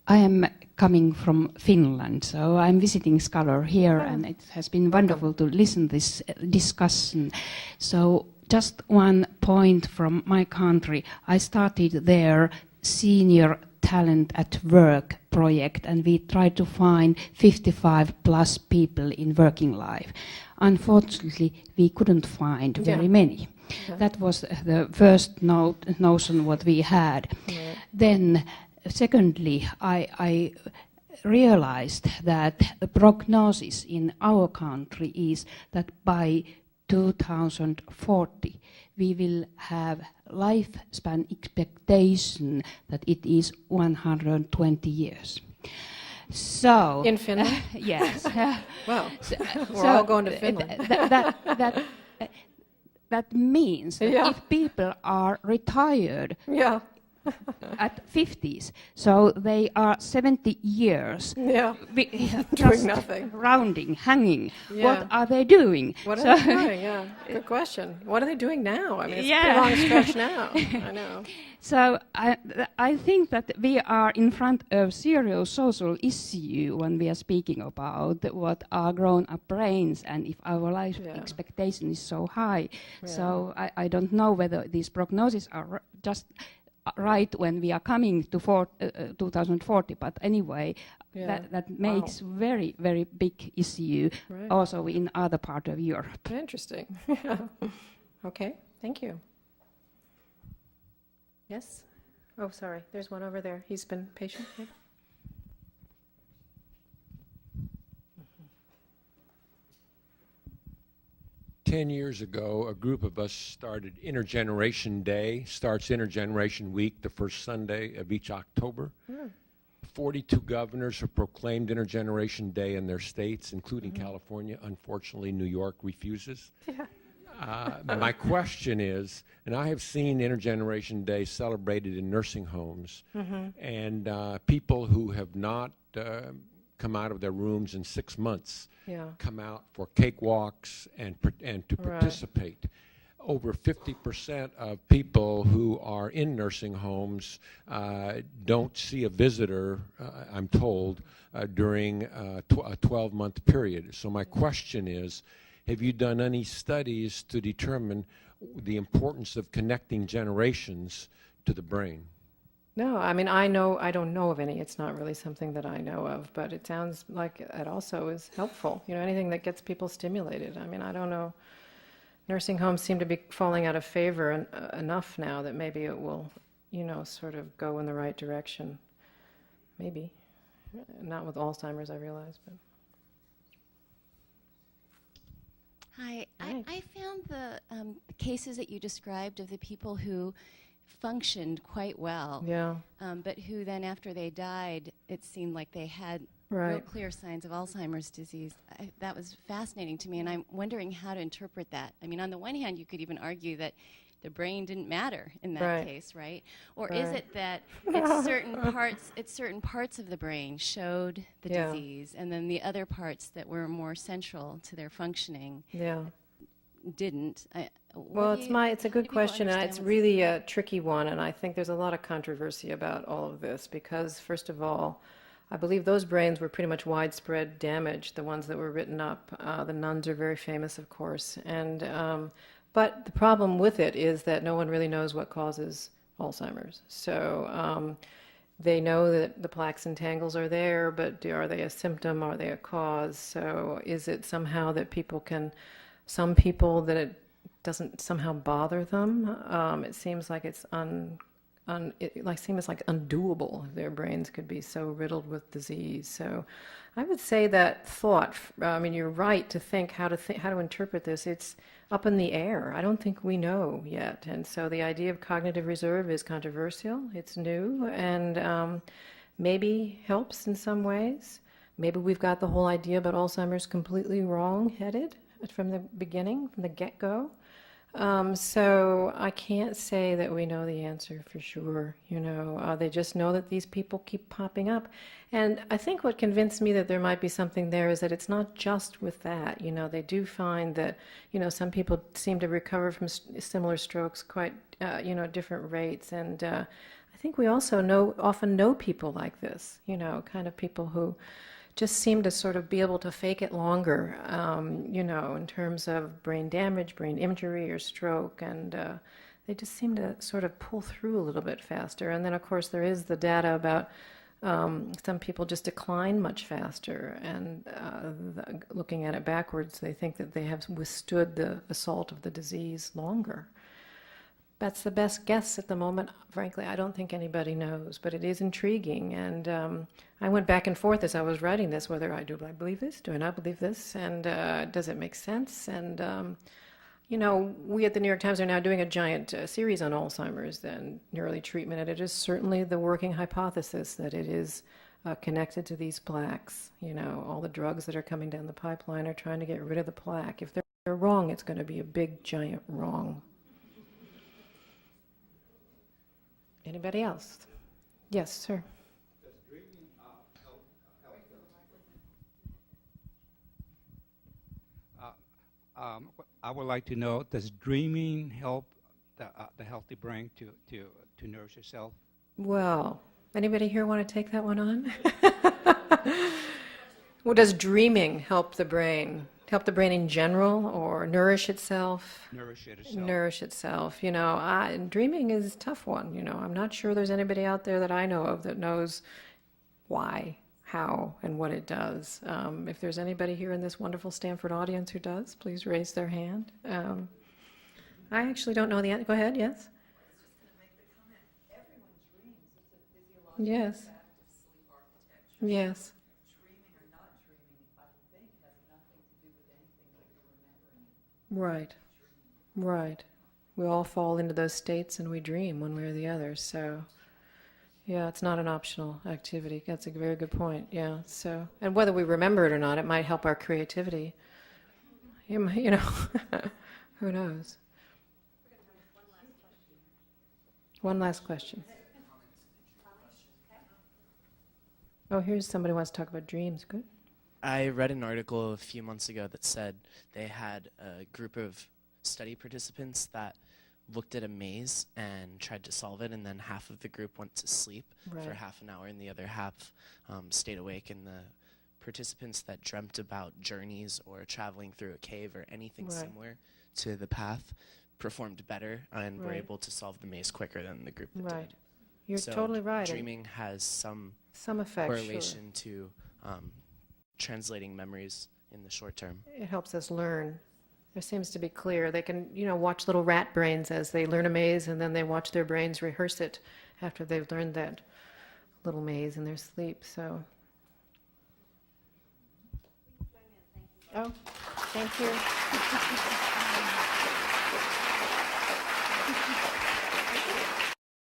I am coming from Finland, so I'm visiting scholar here, and it has been wonderful to listen to this discussion. So just one point from my country. I started there Senior Talent at Work project, and we tried to find 55 plus people in working life. Unfortunately, we couldn't find very many. That was the first notion what we had. Then secondly, I realized that the prognosis in our country is that by 2040 we will have lifespan expectation that it is 120 years. So in Finland? Yes. Well, we're all going to Finland. That means that if people are retired at 50s, so they are 70 years doing nothing, rounding, hanging. What are they doing? What are they doing? Good question. What are they doing now? I mean, it's a pretty long stretch now. I know. So I think that we are in front of serious social issue when we are speaking about what are grown-up brains and if our life expectation is so high. So I don't know whether these prognoses are just right when we are coming to 2040, but anyway, that makes very, very big issue also in other part of Europe. Interesting. Okay, thank you. Yes? Oh, sorry, there's one over there. He's been patient. 10 years ago, a group of us started Intergeneration Day, starts Intergeneration Week, the first Sunday of each October. 42 governors have proclaimed Intergeneration Day in their states, including California. Unfortunately, New York refuses. My question is, and I have seen Intergeneration Day celebrated in nursing homes, and people who have not come out of their rooms in 6 months come out for cakewalks and to participate. Over 50% of people who are in nursing homes don't see a visitor, I'm told, during a 12-month period. So my question is, have you done any studies to determine the importance of connecting generations to the brain? No, I mean, I don't know of any. It's not really something that I know of, but it sounds like it also is helpful. You know, anything that gets people stimulated. I mean, I don't know. Nursing homes seem to be falling out of favor enough now that maybe it will, you know, sort of go in the right direction. Maybe. Not with Alzheimer's, I realize, but. Hi. I found the cases that you described of the people who functioned quite well, but who then after they died, it seemed like they had real clear signs of Alzheimer's disease. That was fascinating to me, and I'm wondering how to interpret that. I mean, on the one hand, you could even argue that the brain didn't matter in that case, right? Or is it that it's certain parts of the brain showed the disease, and then the other parts that were more central to their functioning didn't? Well, it's a good question, and it's really a tricky one, and I think there's a lot of controversy about all of this because, first of all, I believe those brains were pretty much widespread damage, the ones that were written up. The nuns are very famous, of course, and but the problem with it is that no one really knows what causes Alzheimer's. So they know that the plaques and tangles are there, but are they a symptom? Are they a cause? So is it somehow that some people that it doesn't somehow bother them? It seems like it's seems like undoable. Their brains could be so riddled with disease. So I would say that thought, I mean, you're right to think how to interpret this. It's up in the air. I don't think we know yet. And so the idea of cognitive reserve is controversial. It's new and maybe helps in some ways. Maybe we've got the whole idea about Alzheimer's completely wrong-headed from the beginning, from the get-go. So I can't say that we know the answer for sure. You know, they just know that these people keep popping up. And I think what convinced me that there might be something there is that it's not just with that. You know, they do find that, you know, some people seem to recover from similar strokes quite, you know, at different rates. And I think we also often know people like this, kind of people who just seem to sort of be able to fake it longer, in terms of brain damage, brain injury, or stroke, and they just seem to sort of pull through a little bit faster. And then, of course, there is the data about some people just decline much faster, and looking at it backwards, they think that they have withstood the assault of the disease longer. That's the best guess at the moment. Frankly, I don't think anybody knows, but it is intriguing. And I went back and forth as I was writing this, whether I believe this, do I not believe this, and does it make sense? And, we at the New York Times are now doing a giant series on Alzheimer's and early treatment, and it is certainly the working hypothesis that it is connected to these plaques. All the drugs that are coming down the pipeline are trying to get rid of the plaque. If they're wrong, it's going to be a big, giant wrong. Anybody else? Yes, sir. Does dreaming help I would like to know, does dreaming help the healthy brain to nourish itself? Well, anybody here want to take that one on? Well, does dreaming help the brain? Help the brain in general, or nourish itself? Nourish it itself. Nourish itself. Dreaming is a tough one. I'm not sure there's anybody out there that I know of that knows why, how, and what it does. If there's anybody here in this wonderful Stanford audience who does, please raise their hand. I actually don't know the answer. Go ahead, yes? I was just going to make the comment, everyone dreams. It's a physiological Yes. fact of sleep architecture. Yes. Dreaming or not dreaming, I think, has nothing to do with anything but your remembering. Right. Right. We all fall into those states and we dream one way or the other. So, yeah, it's not an optional activity. That's a very good point. Yeah. So, and whether we remember it or not, it might help our creativity. Who knows? One last question. Oh, here's somebody who wants to talk about dreams. Good. I read an article a few months ago that said they had a group of study participants that looked at a maze and tried to solve it, and then half of the group went to sleep for half an hour and the other half stayed awake. And the participants that dreamt about journeys or traveling through a cave or anything similar to the path performed better and were able to solve the maze quicker than the group that did. You're totally right. Dreaming has some effect, correlation to translating memories in the short term. It helps us learn. There seems to be clear. They can, watch little rat brains as they learn a maze, and then they watch their brains rehearse it after they've learned that little maze in their sleep. So. Oh, thank you.